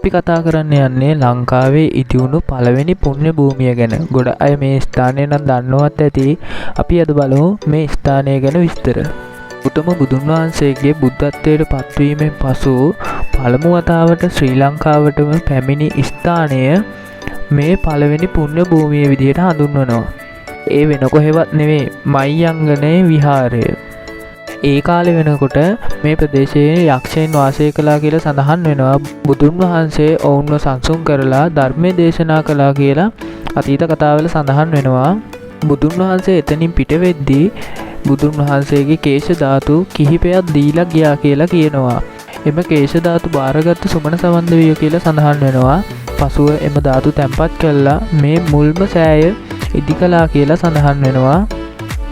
අපි කතා කරන්න යන්නේ ලංකාවේ ඉදිවුණු පළවෙනි පුණ්‍ය භූමිය ගැන. ගොඩ අය මේ ස්ථානය නම් දන්නවත් ඇති. අපි අද බලමු මේ ස්ථානය ගැන විස්තර. උතුම් බුදුන් වහන්සේගේ බුද්ධත්වයට පත්වීමෙන් පසු පළමු වතාවට ශ්‍රී ලංකාවටම පැමිණි ස්ථානය මේ පළවෙනි පුණ්‍ය භූමිය විදිහට හඳුන්වනවා. ඒ වෙන කොහෙවත් නෙවෙයි, මහියංගනයේ විහාරය. ඒ කාලේ වෙනකොට මේ ප්‍රදේශයේ යක්ෂයන් වාසය කළා කියලා සඳහන් වෙනවා. බුදුන් වහන්සේ ඔවුන්ව සංසුන් කරලා ධර්මයේ දේශනා කළා කියලා අතීත කතාවල සඳහන් වෙනවා. බුදුන් වහන්සේ එතනින් පිට වෙද්දී බුදුන් වහන්සේගේ කේශ ධාතු කිහිපයක් දීලා ගියා කියලා කියනවා. එම කේශ ධාතු බාරගත්තු සුමන සමන්දවිය කියලා සඳහන් වෙනවා. පසුව එම ධාතු තැන්පත් කළා මේ මුල්ම සෑය ඉදි කළා කියලා සඳහන් වෙනවා.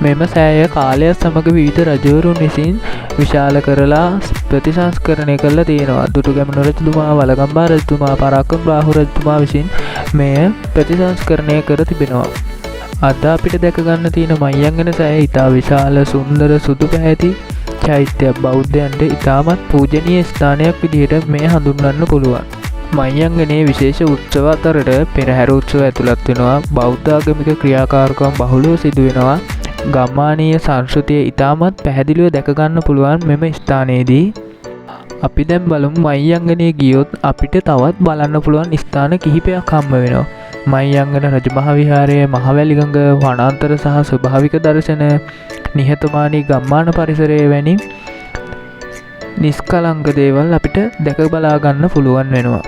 මෙම සෑය කාලයත් සමග විවිධ රජවරුන් විසින් විශාල කරලා ප්‍රතිසංස්කරණය කරලා තියෙනවා. දුටුගැමුණු රජතුමා, වළගම්බා රජතුමා, පරාක්‍රම බාහු රජතුමා විසින් මෙය ප්‍රතිසංස්කරණය කර තිබෙනවා. අද අපිට දැක ගන්න තියෙන මහියංගන සෑය ඉතා විශාල, සුන්දර, සුදු පැහැති චෛත්‍යයක්. බෞද්ධයන්ට ඉතාමත් පූජනීය ස්ථානයක් විදිහට මෙය හඳුන්වන්න පුළුවන්. මහියංගනයේ විශේෂ උත්සව අතරට පෙරහැර උත්සව ඇතුළත් වෙනවා. බෞද්ධ ආගමික ක්‍රියාකාරකම් බහුලව සිදු වෙනවා. ගම්මානීය සංස්කෘතිය ඉතාමත් පැහැදිලිව දැක ගන්න පුළුවන් මෙම ස්ථානයේදී. අපි දැන් බලමු මහියංගනයේ ගියොත් අපිට තවත් බලන්න පුළුවන් ස්ථාන කිහිපයක් හම්බ වෙනවා. මහියංගන රජමහා විහාරය, මහවැලිගඟ, වනාන්තර සහ ස්වභාවික දර්ශන, නිහතමානී ගම්මාන පරිසරය වැනි නිස්කලංක දේවල් අපිට දැක බලා ගන්න පුළුවන් වෙනවා.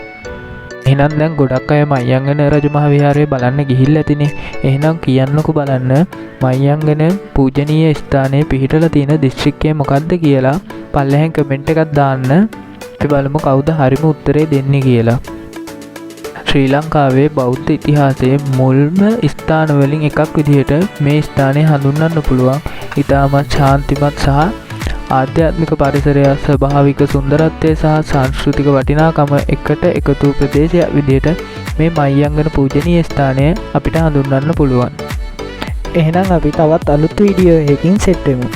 එහෙනම් දැන් ගොඩක් අය මහියංගන රජමහා විහාරය බලන්න ගිහිල්ලා ඇතිනේ. එහෙනම් කියන්නකෝ බලන්න මහියංගන පූජනීය ස්ථානයේ පිහිටලා තියෙන දිස්ත්‍රික්කය මොකක්ද කියලා පල්ලෙහෙන් කමෙන්ට් එකක් දාන්න. අපි බලමු කවුද හරිම උත්තරේ දෙන්නේ කියලා. ශ්‍රී ලංකාවේ බෞද්ධ ඉතිහාසයේ මුල්ම ස්ථාන වලින් එකක් විදිහට මේ ස්ථානය හඳුන්වන්න පුළුවන්. ඉතාමත් ශාන්තිමත් සහ ආධ්‍යාත්මික පරිසරය, ස්වභාවික සුන්දරත්වය සහ සංස්කෘතික වටිනාකම එකට එකතු ප්‍රදේශයක් විදිහට මේ මහියංගන පූජනීය ස්ථානය අපිට හඳුන්වන්න පුළුවන්. එහෙනම් අපි තවත් අලුත් වීඩියෝ එකකින් සෙට් වෙමු.